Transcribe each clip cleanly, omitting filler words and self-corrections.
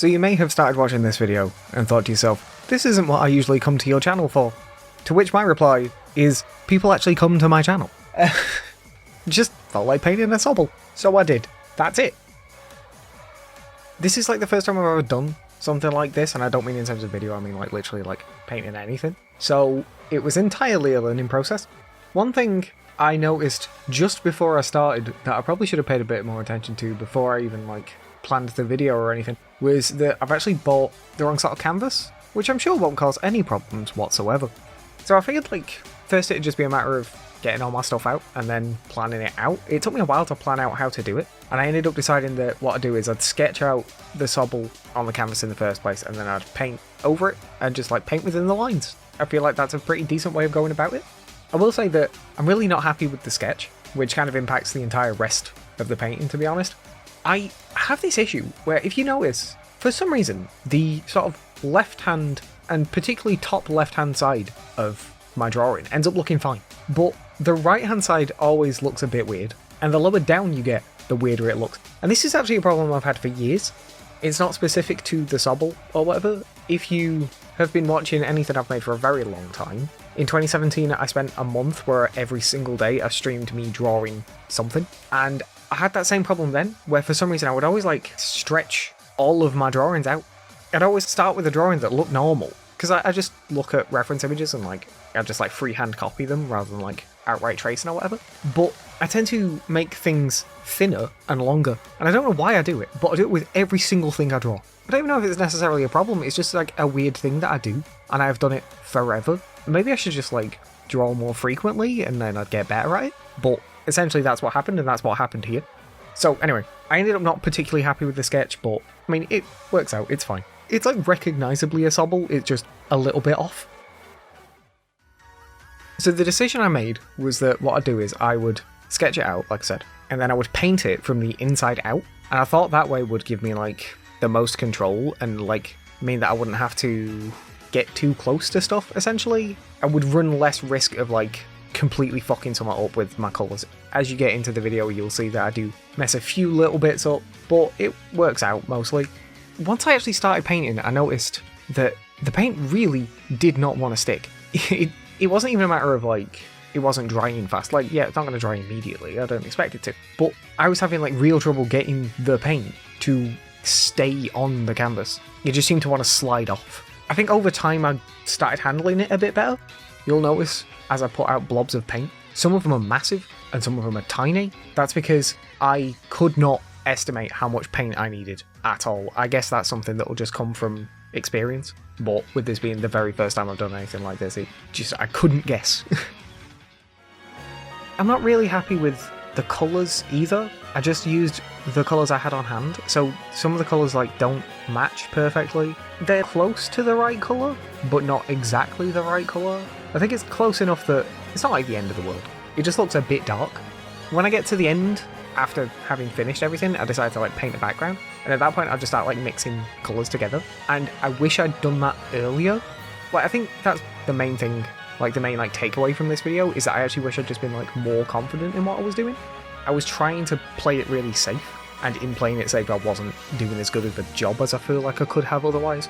So you may have started watching this video and thought to yourself, this isn't what I usually come to your channel for. To which my reply is, people actually come to my channel. Just felt like painting a Sobble. So I did. That's it. This is like the first time I've ever done something like this, and I don't mean in terms of video, I mean like literally like painting anything. So it was entirely a learning process. One thing I noticed just before I started that I probably should have paid a bit more attention to before I even like planned the video or anything was that I've actually bought the wrong sort of canvas, which I'm sure won't cause any problems whatsoever. So I figured like first it'd just be a matter of getting all my stuff out and then planning it out. It took me a while to plan out how to do it, and I ended up deciding that what I'd do is I'd sketch out the Sobble on the canvas in the first place, and then I'd paint over it and just like paint within the lines. I feel like that's a pretty decent way of going about it. I will say that I'm really not happy with the sketch, which kind of impacts the entire rest of the painting, to be honest. I have this issue where, if you notice, for some reason, the sort of left hand and particularly top left hand side of my drawing ends up looking fine, but the right hand side always looks a bit weird, and the lower down you get, the weirder it looks. And this is actually a problem I've had for years. It's not specific to the Sobble or whatever. If you have been watching anything I've made for a very long time, in 2017 I spent a month where every single day I streamed me drawing something, and I had that same problem then, where for some reason I would always like stretch all of my drawings out. I'd always start with a drawing that looked normal, because I just look at reference images and like I just like freehand copy them rather than like outright tracing or whatever. But I tend to make things thinner and longer, and I don't know why I do it, but I do it with every single thing I draw. I don't even know if it's necessarily a problem, it's just like a weird thing that I do, and I've done it forever. Maybe I should just like draw more frequently and then I'd get better at it, but essentially that's what happened, and that's what happened here. So anyway, I ended up not particularly happy with the sketch, but I mean, it works out, it's fine. It's like recognisably a Sobble, it's just a little bit off. So the decision I made was that what I'd do is I would sketch it out, like I said, and then I would paint it from the inside out, and I thought that way would give me like the most control and like mean that I wouldn't have to get too close to stuff, essentially. I would run less risk of like completely fucking something up with my colours. As you get into the video, you'll see that I do mess a few little bits up, but it works out mostly. Once I actually started painting, I noticed that the paint really did not want to stick. It wasn't even a matter of like, it wasn't drying fast. Like, yeah, it's not going to dry immediately, I don't expect it to. But I was having like real trouble getting the paint to stay on the canvas. It just seemed to want to slide off. I think over time I started handling it a bit better. You'll notice as I put out blobs of paint, some of them are massive and some of them are tiny. That's because I could not estimate how much paint I needed at all. I guess that's something that will just come from experience, but with this being the very first time I've done anything like this, I couldn't guess. I'm not really happy with the colours either. I just used the colours I had on hand, so some of the colours like don't match perfectly. They're close to the right colour, but not exactly the right colour. I think it's close enough that it's not like the end of the world. It just looks a bit dark. When I get to the end, after having finished everything, I decided to like paint the background, and at that point I just start like mixing colours together, and I wish I'd done that earlier. Like, I think that's the main thing, like the main like takeaway from this video, is that I actually wish I'd just been like more confident in what I was doing. I was trying to play it really safe, and in playing it safe I wasn't doing as good of a job as I feel like I could have otherwise.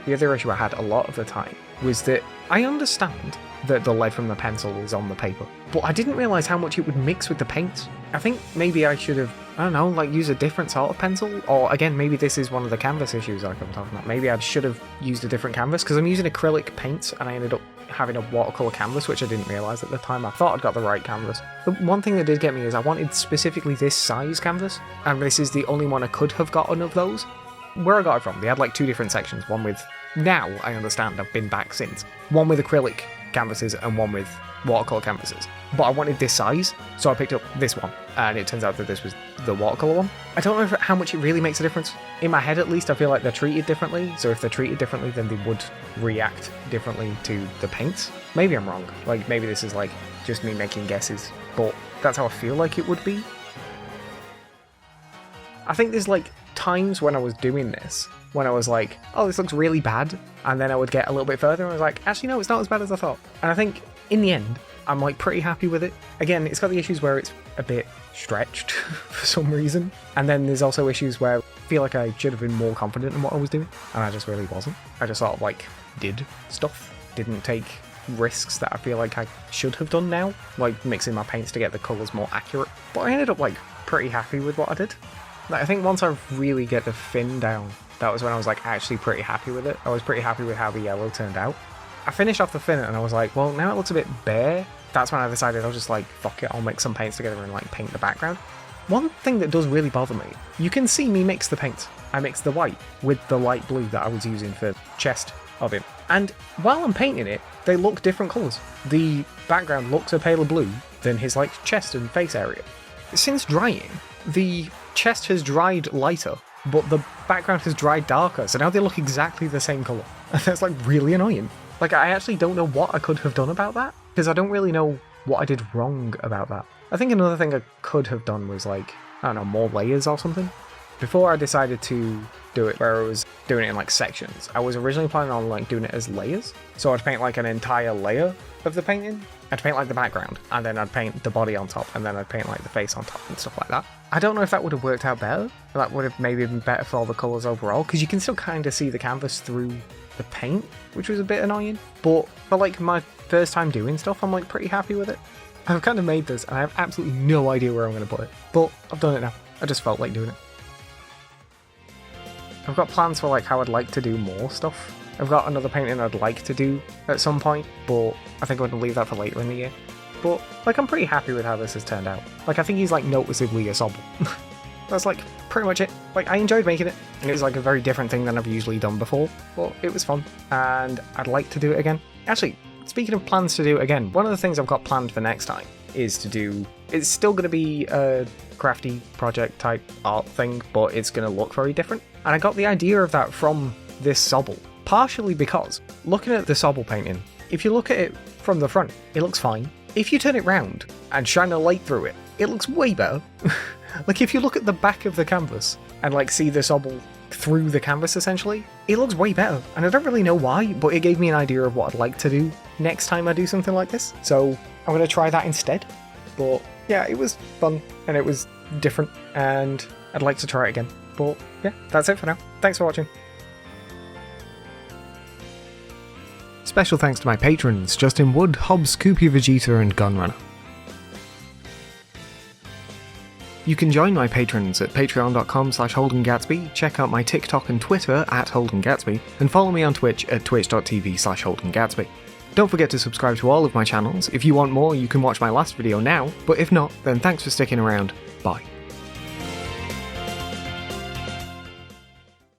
The other issue I had a lot of the time was that I understand that the lead from the pencil is on the paper, but I didn't realise how much it would mix with the paint. I think maybe I should have, I don't know, like use a different sort of pencil, or again, maybe this is one of the canvas issues like I'm talking about. Maybe I should have used a different canvas, because I'm using acrylic paints and I ended up having a watercolour canvas, which I didn't realise at the time. I thought I'd got the right canvas. The one thing that did get me is I wanted specifically this size canvas, and this is the only one I could have gotten of those. Where I got it from, they had like two different sections, one with, now I understand, I've been back since, one with acrylic canvases and one with watercolour canvases. But I wanted this size, so I picked up this one, and it turns out that this was the watercolour one. I don't know how much it really makes a difference. In my head at least, I feel like they're treated differently, so if they're treated differently then they would react differently to the paints. Maybe I'm wrong, like maybe this is like just me making guesses, but that's how I feel like it would be. I think there's like times when I was doing this, when I was like, oh, this looks really bad, and then I would get a little bit further and I was like, actually no, it's not as bad as I thought. And I think in the end I'm like pretty happy with it. Again, it's got the issues where it's a bit stretched for some reason, and then there's also issues where feel like I should have been more confident in what I was doing, and I just really wasn't. I just sort of like did stuff, didn't take risks that I feel like I should have done now, like mixing my paints to get the colours more accurate. But I ended up like pretty happy with what I did. Like, I think once I really get the fin down, that was when I was like actually pretty happy with it. I was pretty happy with how the yellow turned out. I finished off the fin and I was like, well, now it looks a bit bare. That's when I decided I'll just like, fuck it, I'll mix some paints together and like paint the background. One thing that does really bother me, you can see me mix the paints. I mixed the white with the light blue that I was using for chest of him. And while I'm painting it, they look different colours. The background looks a paler blue than his like chest and face area. Since drying, the chest has dried lighter, but the background has dried darker, so now they look exactly the same colour. And that's like really annoying. Like, I actually don't know what I could have done about that, because I don't really know what I did wrong about that. I think another thing I could have done was like, I don't know, more layers or something. Before I decided to do it where I was doing it in like sections, I was originally planning on like doing it as layers. So I'd paint like an entire layer of the painting. I'd paint like the background, and then I'd paint the body on top, and then I'd paint like the face on top and stuff like that. I don't know if that would have worked out better. That would have maybe been better for all the colours overall, because you can still kind of see the canvas through the paint, which was a bit annoying. But for like my first time doing stuff, I'm like pretty happy with it. I've kind of made this, and I have absolutely no idea where I'm going to put it. But I've done it now. I just felt like doing it. I've got plans for like how I'd like to do more stuff. I've got another painting I'd like to do at some point, but I think I'm going to leave that for later in the year. But like, I'm pretty happy with how this has turned out. Like, I think he's like noticeably a Sobble. That's like pretty much it. Like, I enjoyed making it, and it was like a very different thing than I've usually done before, but it was fun, and I'd like to do it again. Actually, speaking of plans to do it again, one of the things I've got planned for next time is to do, it's still going to be a crafty project type art thing, but it's going to look very different. And I got the idea of that from this Sobble, partially because looking at the Sobble painting, if you look at it from the front, it looks fine. If you turn it round and shine a light through it, it looks way better. Like, if you look at the back of the canvas and like see the Sobble through the canvas essentially, it looks way better. And I don't really know why, but it gave me an idea of what I'd like to do next time I do something like this. So I'm going to try that instead. But yeah, it was fun and it was different, and I'd like to try it again. But yeah, that's it for now. Thanks for watching. Special thanks to my patrons, Justin Wood, Hobbs, Koopy Vegeta, and Gunrunner. You can join my patrons at patreon.com/Holden Gatsby, check out my TikTok and Twitter at Holden Gatsby, and follow me on Twitch at twitch.tv/Holden Gatsby. Don't forget to subscribe to all of my channels. If you want more, you can watch my last video now, but if not, then thanks for sticking around. Bye.